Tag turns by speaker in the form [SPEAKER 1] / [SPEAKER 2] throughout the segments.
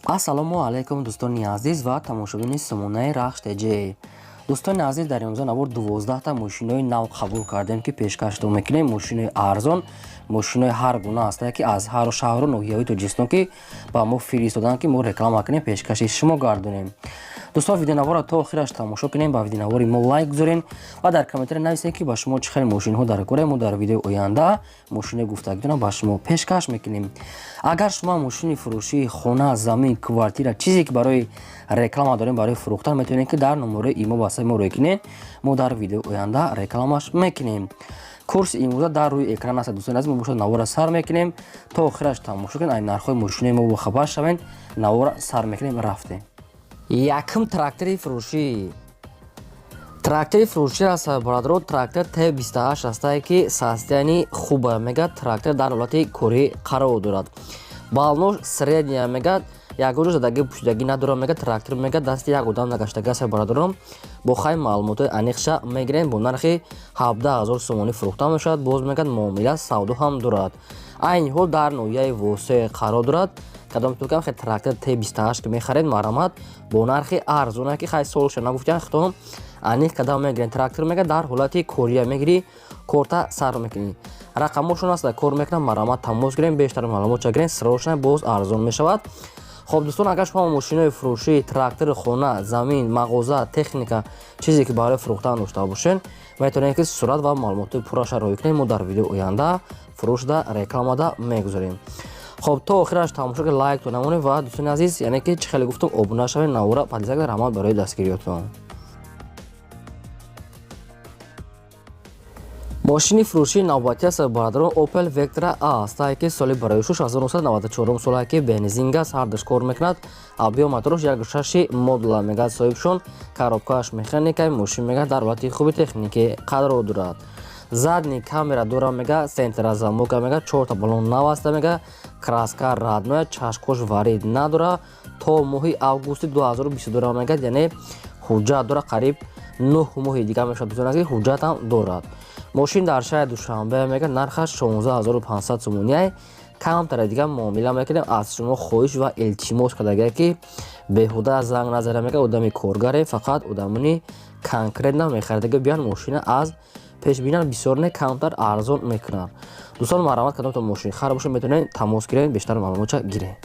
[SPEAKER 1] ассалому алайкум дӯстони азиз ва тамошобини сомонаи рахш теҷе. дӯстони азиз, дар имрӯза навор 12та мошинои нав қабул кардем ки пешкаштон мекунем. Мошинои арзон, мошинои ҳар гуна ҳастае ки аз ҳар шаҳру ноҳияҳои Тоҷикистон ки ба мо фиристодан ки мо реклама кунем, пешкаши шумо гардонем. дӯстон, видеонавора то охираш тамошо кунем, ба видеонавори мо лайк гузорен ва дар комментаре нависен ки ба шумо чӣ хеле мошинҳо дар кора. Мо дар видеои оянда мошинаи гуфтагидона ба шумо пешкаш мекунем. агар шумо мошини фурӯшии хона, замин, квартира, чизе ки барои реклама дорем, барои фурӯхтан, метавонем ки дар номерои имо ба мо рекунем. мо дар видеои оянда рекламаш мекунем. курси имрӯза дар рӯи экран аст. дӯстони азиз, мо бошад навора сар мекунем то охираш тамошо кунед. айн нархҳои мошинаи мо бохабар шавед. навора сар мекунем, рафтем. якум трактори фурӯшӣ. трактори фурӯшӣ аст бародарон. трактор Т28 ҳастае ки состоянии хуба мега. трактор дар ҳолати корӣ қарор дорад. балнош средния мега. ягон задаги пӯшидаги надорад мега. трактор мега дасти як одам нагаштаги аст бародарон. бо хай маълумотои аниқша мегирем. бо нархи 17000 сомонӣ фурӯхта мешавад. боз мегӯяд муомила савдо ҳам дорад. айни ҳол дар ноҳияи восеъ қарор дорад. кадомтон хе трактор Т28 ки мехаред марамат бо нархи арзоне ки хай солша нагуфтан хитон аниқ кадам мегирен. трактор мега дар ҳолати кория мегири, корта сар мекунӣ. рақамошон аст кор мекунам, марамат тамос гирем, бештар маълумот чагирем, срочна боз арзон мешавад. хоб дӯстон, агар шумо мошинои фурӯшӣ, трактори хона, замин, мағоза, техника, чизе ки барои фурӯхтан дошта бошен, метавонед ки сурат ва маълумоти пурраша роҳӣ кунед. мо дар видеои оянда фурӯшда рекламада мегузорем. хоб то охираш тамошо ки лайктон намонед ва дӯстони азиз, яъне ки чӣ хеле гуфтам, обуна шавед, навора падизак дар ҳамат барои дастгириётон. мошини фурӯшии навбатӣ аст бародарон. Opel Vectra A астае ки соли барои шуш 1994 солае ки бензин газ ҳардаш кор мекунад. объём моторош 1.6 модула мегӯяд соҳибшон. коробкааш механикаи мошин мегӯяд дар ҳолати хуби техникӣ қарор дорад. задни камера дора мега, сентра замока мега, 4 балон нав аста мега, краска радноя, чашкош варид надора. то моҳи августи 2022 мега, яъне ҳуҷҷат дора, қариб 9 моҳи дига мешавад. дӯстон, ҳуҷҷат ҳам дорад. мошин дар шаҳри душанбе мега, нархаш 16500 сомонияй. камтара дига муомила мекунем. аз шумо хоҳиш ва илтимос кардагия ки беҳуда занг назара мега, одами коргаре, фақат одамони конкретна мехаридаги биён мошина аз пешбинан бисёр не камтар арзон мекунад. дӯстон, марамат кадомтон мошин хар бошад, метавонед тамос гиред, бештар маълумота гиред.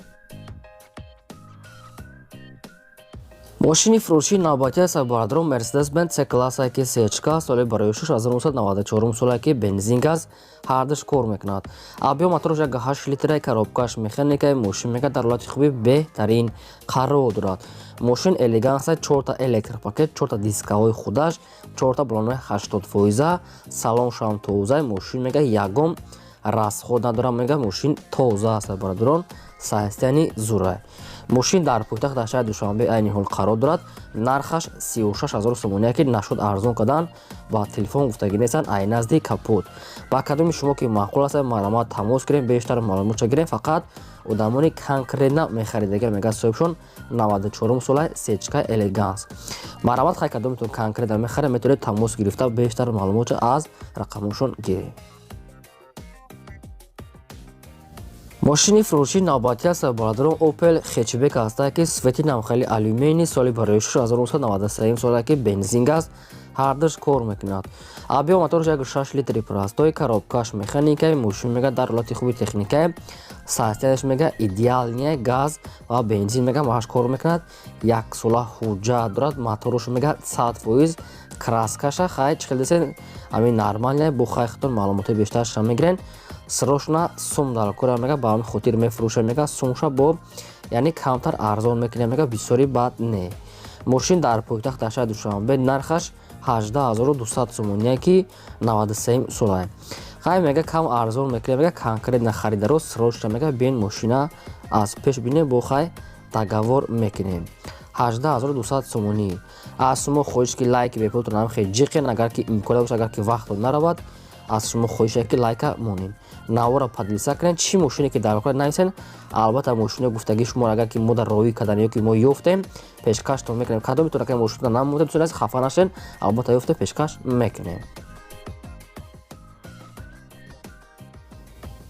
[SPEAKER 1] мошини фурӯшии навбатӣ аст бародарон. Mercedes-Benz C-классае ки сечка соли барои шуш 1994 солае ки бензин газ ҳардаш кор мекунад. объём моторош 1.8 литра, коробкааш механикаи мошин мега дар ҳолати хуби беҳтарин қарор дорад. мошин элеганс аст. 4 электропакет, 4 дискаҳои худаш, 4 балонои 80%, салоншам тоза. мошин мега ягон расход надорад мега. мошин тоза аст бародарон. состоянии зурай. мошин дар пойтахт дар шаҳри душанбе айни ҳол қарор дорад. нархаш 36000 сомонияе ки нашуд арзон кардан ба телефон гуфтагӣ нестанд, ай назди капот. ба кадоми шумо ки маъқул аст, марамат тамос гирем, бештар маълумот чагирем. фақат одамони конкретна мехаридагия мега соҳибшон 94 солаи сечка элеганс. марамат хай кадомитон конкретна мехаре, метавонед тамос гирифта бештар маълумота аз рақамошон гиред. мошини фурӯшии навбатӣ аст бародарон. Opel Hatchback астае ки свети навхели алюминии соли барои шуш 1993 солае ки бензин газ ҳардаш кор мекунад. объём моторош 1.6 литри простой, коробкааш механикаи мошин мега дар ҳолати хуби техникаи. состоянияш мега идеалния, газ ва бензин мега мааш кор мекунад. як сола ҳуҷҷат дорад. моторош мега 100%, краскаша хай чӣ хел десен, амин нормалния. бо хай хитон маълумоти бештарша мегирен. срочна сум дар кора мега, ба ҳамин хотир мефурӯша мега. сумша бо яъне камтар арзон мекуна мега, бисёри бад не. мошин дар пойтахт дар шаҳри душанбе, нархаш 18200 сомонияе ки 93 солае. хай мега кам арзон мекуна мега, конкретна харидаро срочна мега, биен мошина аз пеш бинем, бо хай договор мекунем. 18200 сомонӣ. аз шумо хоҳиш ки лайки бепултон ҳам хел ҷиқен, агар ки имкона бошад, агар ки вақтон наравад, аз шумо хоҳише ки лайка монем. навора падлиса кунед, чӣ мошине ки дар вақт нависен. албатта мошини гуфтагии шумо агар ки мо дар роҳи кардани ё ки мо ёфтем, пешкаштон мекунем. кадомитон ака мошина намонед, дӯстон аз хафа нашен, албатта ёфтем, пешкаш мекунем.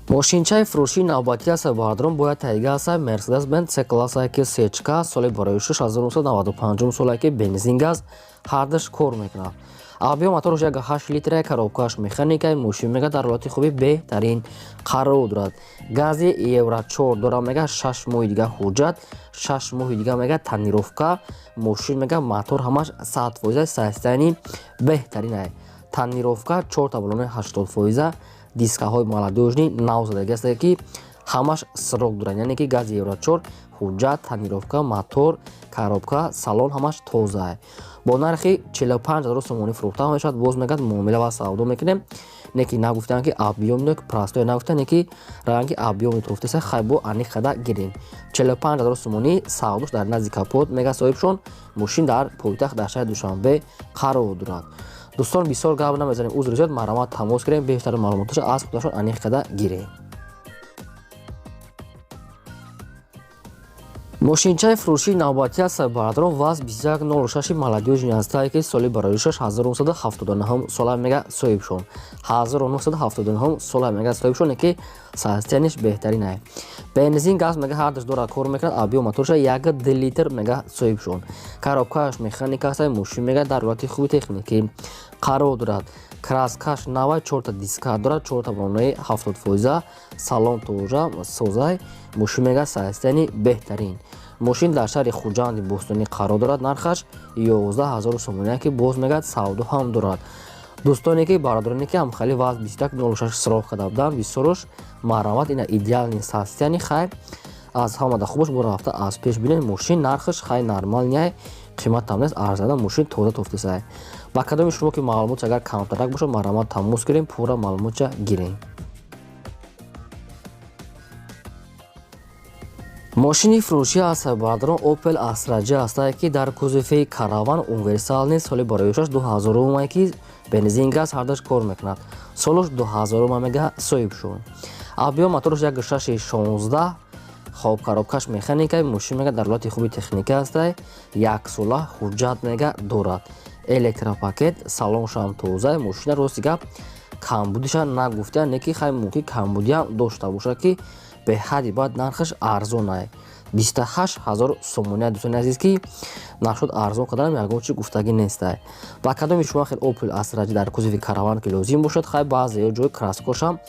[SPEAKER 1] мошинчаи фурӯшии навбатии асаббардорон бояд таҳия гасад. Mercedes-Benz C-классае ки сечка соли барои 1995 солае ки бензин газ ҳардаш кор мекунад. Автобио мотораш 1.8 литраи коробкааш механикаи мошин мега дар ҳолати хуби беҳтарин қарор дорад. гази евро 4 дора мега 6 моҳи дига ҳуҷҷат, 6 моҳи дига мега танировка. Мошин мега мотор ҳамаш 100% состоянии беҳтарин ай. Танировка 4 та балони 80%, дискаҳои молодёжни нав задаги аст ки ҳамаш сирок доранд, яъне ки гази евро 4 ҳуҷҷат, танировка, мотор, коробка, салон ҳамаш тоза ай. бо нархи 45 000 сомонӣ фурӯхта мешавад. боз мегӯяд муомила ва савдо мекунем. неки нагуфтанд ки объёмно простое нагуфтанд, неки ранги объёми туфтеса хайбо аниқ қада гирин. 45 000 сомонӣ савдош дар назди капот мега соҳибшон. мошин дар пойтахт дар шаҳри Душанбе қарор дорад. дӯстон бисёр гап намезанем, узри зиёд маромад тамос гирем, бештари маълумоташа аз худашон аниқ қада гирем. мошинчаи фурӯшии навбатии асаббардорон ВАЗ 2106 молодёжни астае ки соли бароишаш 1979 сола мега соҳибшон. 1979 сола мега соҳибшоне ки состояниш беҳтарин ай. бензин газ мега ҳардаш дора кор мекунад. объём мотораша 1 литр мега соҳибшон. коробкааш механика аст. мошин мега дар ҳолати хуби техникӣ қарор дорад. краскаш навай 4 та диска дорад, 4 та балонои 70%, салон тожа созай. мошин мега состоянии беҳтарин. мошин дар шаҳри хуҷанди бостонӣ қарор дорад. нархаш 11 000 сомонӣ ки боз мегӯяд савдо ҳам дорад. дӯстоне ки бародароне ки ҳамхали ВАЗ 2106 суроғ карда буданд, бисёрош маромад ина идеални состоянии хай аз ҳамада хубаш бо рафта аз пеш бинед. мошин нархаш хай нормални ай, қиматам нест, арзанда. мошин тоза туфтесай. ба кадоми шумо ки маълумота агар камтарак бошад маромад тамос гирем, пурра маълумота гирем. мошини фурӯшии асаббардорон Opel Astra J астае ки дар кузофи караван универсал нест. соли бароишаш 2000 ки бензин газ ҳардаш кор мекунад. солаш 2000 мега соҳибшон. объём мотораш 1.616, хоб коробкаш механикаи мошин мега дар ҳолати хуби техника астае. 1 сола ҳуҷҷат мега дорад. электропакет, салоншам тоза. мошина рости гап камбудиша нагуфтанд, неки хай мумкин камбудиам дошта бошад ки беҳади бад нархаш арзон ай. 28 000 сомонӣ дӯстони азиз ки нашуд арзон карданам ягон чи гуфтагӣ нестай. ба кадоми шумо хел Opel Astra J дар кузофи караван ки лозим бошад, хай баъзе ҷои краскошам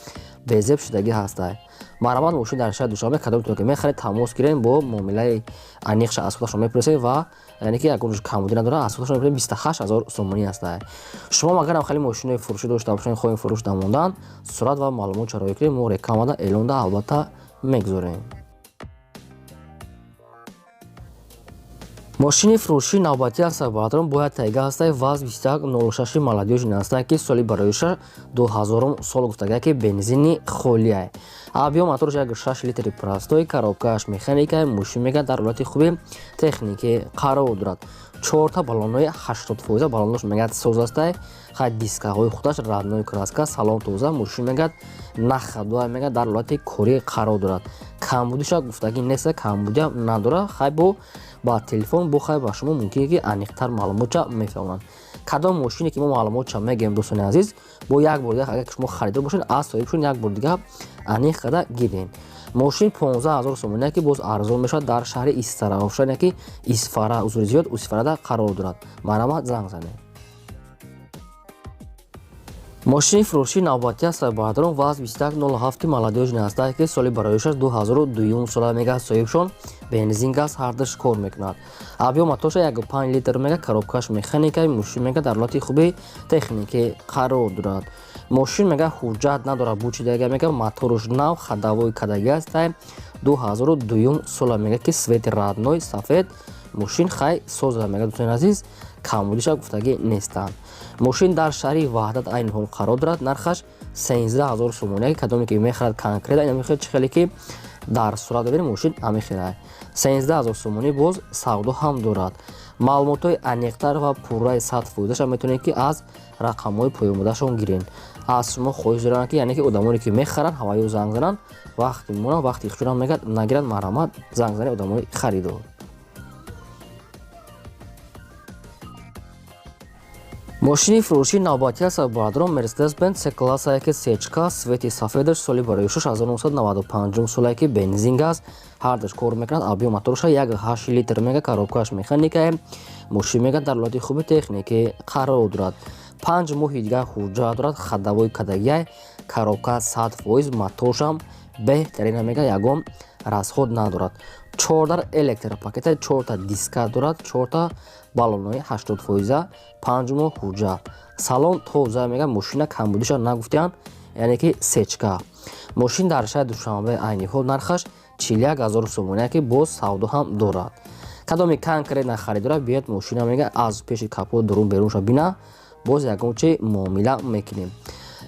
[SPEAKER 1] безеб шудагӣ ҳастай. маромад мошин дар шаҳри Душанбе кадомитон ки мехаред тамос гирем, бо муомилаи аниқша аз худашон мепурсед ва яъне ки ягон камбудӣ надорад, аз худашон мепурсед. 28 000 сомонӣ астае. шумо агарам хеле мошинои фурӯшӣ дошта бошед, хоҳем фурӯш намондан, сурат ва маълумот чароӣ кунед, мо рекламада эълонда албатта мегузорем. мошини фурӯшии навбатии асаббардорон бояд таҳия астае. ВАЗ 2106 молодёжни астае ки соли бароиша 2000 сол гуфтага ки бензини холӣ ай. объём мотораш 1.6 литри простой, коробкааш механикаи мошин мега дар ҳолати хуби техникӣ қарор дорад. 4 та балонои 80%, балонош мегӯяд соз астае. хай дискаҳои худаш раднои краска, салон тоза. мошин мегӯяд нахадуа мега дар ҳолати корӣ қарор дорад. камбудиша гуфтагӣ неста, камбудиам надора. хай ба телефон бо хай ба шумо мумкин ки аниқтар маълумота мефаҳманд. кадом мошине ки мо маълумота мегӯем дӯстони азиз, бо як бор дига агар шумо харидор бошед, аз соҳибшон як бор дига аниқ қада гирем. мошин 15 000 сомонӣ ки боз арзон мешавад дар шаҳри Истароша, яъне ки Исфара узури зиёд Исфарада қарор дорад. маромад занг занед. мошини фурӯшии навбатии асаббардорон ВАЗ 2107 молодёжни астае ки соли бароишаш 2002 сола мега соҳибшон. бензин газ ҳардаш кор мекунад. объём мотораша 1.5 литр мега, коробкаш механикаи мошин мега дар ҳолати хуби техникӣ қарор дорад. мошин мега ҳуҷҷат надорад, бучидага мега моторош нав, ходовой кадаги астае. 2002 сола мега ки свети радной сафед. мошин хай соза мега дӯстони азиз, камбудиша гуфтагӣ нестанд. мошин дар шаҳри Ваҳдат айни ҳол қарор дорад. нархаш 13 000 сомонӣ, кадоме ки мехарад конкрет ин мехарад чихеле ки дар сурат бибинед, мошин амехирад. 13 000 сомонӣ боз савдо ҳам дорад. маълумотҳои аниқтар ва пурраи 100%ша метавонед ки аз рақамҳои поёмодашон гирен. аз шумо хоҳиш дорам ки яъне ки одамоне ки мехаранд ҳаваё занг зананд, вақти мемонанд, вақти ихчорам нагиранд, маромад занг занед одамои харидор. мошини фурӯшии навбатӣ аст бародарон Mercedes-Benz C-классае ки сечка свети сафедаш соли барои 1995 солае ки бензин аст, ҳардаш кор мекунад, абиё мотороша 1.8 литр мега, коробкааш механикае, мошин мега дар ҳолати хуби техникӣ қарор дорад. 5 моҳи дигар ҳуҷҷат дорад, хадавои кадагия, коробка 100%, моторшам беҳтарина мега, ягон расход надорад. 14 электропакета, 4 диска дорад, 4 баллонои 80%, 5 моҳ ҳуҷҷат. Салон тоза мега, мошина камбудиша нагуфтиян, яъне ки сечка. мошин дар шаҳри Душанбе айни ҳол нархаш 41000 сомония ки боз савдо ҳам дорад. кадоми конкретна харидора биёд мошина мега аз пеши капот дурун берунша бина, боз ягон чи муомила мекунем.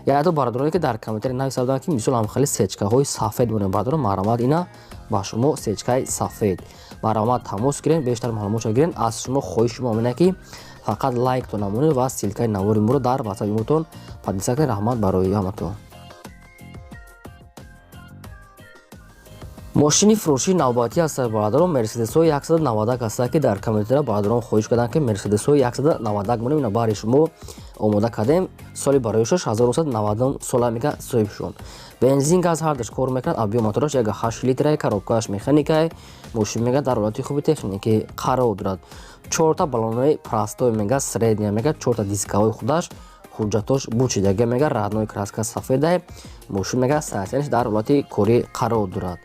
[SPEAKER 1] яъне бародароне ки дар комментари нависадан ки мисол ҳамхали сечкаҳои сафед монем, бародарон маромад ина ба шумо сечкаи сафед. маромад тамос гирен, бештар маълумотро гирен. аз шумо хоҳиш шумо ин ки фақат лайктон намонед ва силкаи навори моро дар ватсаби мотон подписа кунед. раҳмат барои ҳаматон. мошини фурӯшии навбатӣ аст бародарон Mercedes-ҳои 190 аст ки дар комментариҳо бародарон хоҳиш карданд ки Mercedes-ҳои 190 монем, ина баъри шумо омода кардем. соли бароишаш 1990 сола мега соҳибшон. бензин газ ҳардаш кор мекунад, абиё мотораш 1.8 литрае, коробкааш механикае, мошин мега дар ҳолати хуби техникӣ қарор дорад. 4 баллонои простой мега, средния мега, 4 дискаҳои худаш, ҳуҷҷатош бучидага мега, раднои краска сафедае, мошин мега состоянияш дар ҳолати корӣ қарор дорад.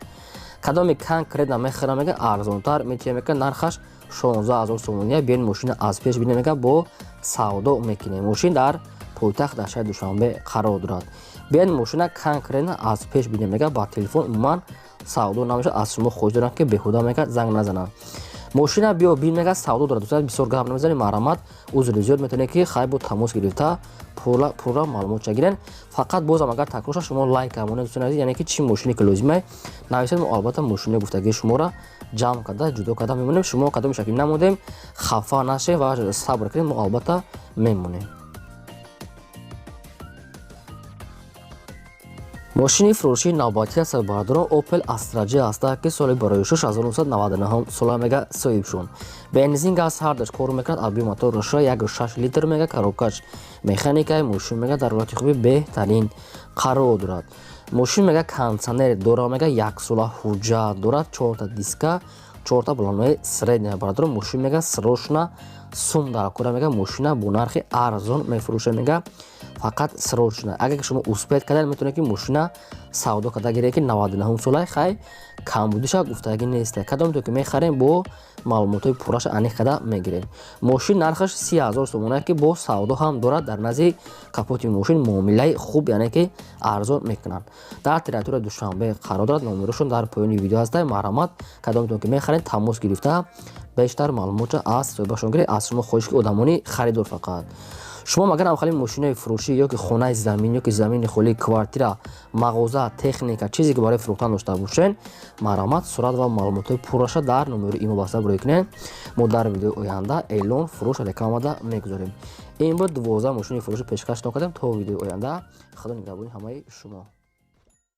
[SPEAKER 1] кадоми конкретна мехара мега арзонтар метия мега, нархаш 16000 сомония. биён мошина аз пеш бина мега, бо савдо мекунем. мошин дар пойтахт дар шаҳри Душанбе қарор дорад. биён мошина конкретна аз пеш бина мега, ба телефон умуман савдо намешавад. аз шумо хоҳиш дорам ки беҳуда мега занг назананд. мошина биё бин мега савдо дорад. дӯстон бисёр гап намезанем, маромад узри зиёд метавонед ки хай бо тамос гирифта пурра маълумотша гирен. фақат бозам агар такроша шумо лайк камонед дӯстон азиз, яъне ки чӣ мошине ки лозимае нависед, мо албатта мошини гуфтагии шуморо ҷамъ карда ҷудо карда мемонем. шумо кадоми шакли намудем хафа нашед ва сабр кунед, мо албатта мемонем. мошини фурӯшии навбатӣ аст бародарон Opel Astra J аст ки соли барои 1999 сола мега соҳибшон. бензин газ ҳардаш кор мекунад, абиё мотороша 1.6 литр мега, коробкааш механикае, мошин мега дар ҳолати хуби беҳтарин қарор дорад. мошин мега кондитсионер дора мега, 1 сола ҳуҷҷат дорад, 4 диска, 4 баллонои средния. бародарон мошин мега срочна сум дар кора мега, мошина бо нархи арзон мефурӯша мега, фақат срочна. агар шумо успеҳ кардед метавонед ки мошина савдо карда гиред ки 99 солаи хай камбудиша гуфтагӣ нест. кадомто ки мехарем бо маълумотҳои пурраша аниқ карда мегирем. мошин нархаш 30000 сомония ки бо савдо ҳам дорад. дар назди капоти мошин муомилаи хуб, яъне ки арзон мекунанд. дар территорияи Душанбе қарор дорад. номерошон дар поёни видео ҳастад. маромад кадомто ки мехаред тамос гирифта бештар маълумотша аз соҳибашон гиред. аз шумо хоҳиш ки одамони харидор фақат шумо магар ҳамхали мошинаи фурӯшӣ ё ки хонаи замин ё ки замини холии квартира, мағоза, техника, чизе ки барои фурӯхтан дошта бошед, маромад сурат ва маълумотҳои пурраша дар номери имо баста бурӯй кунед. мо дар видеои оянда эълон фурӯш рекламада мегузорем. ин буд 12 мошини фурӯши пешкаштон кардем. то видеои оянда худо нигаҳбони ҳамаи шумо.